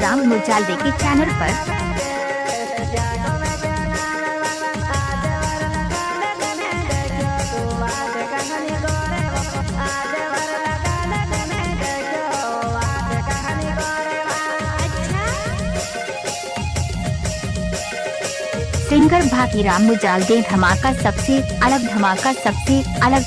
राम मुजालदे के चैनल पर। सिंगर भातीराम मुजालदे धमाका सबसे अलग, धमाका सबसे अलग।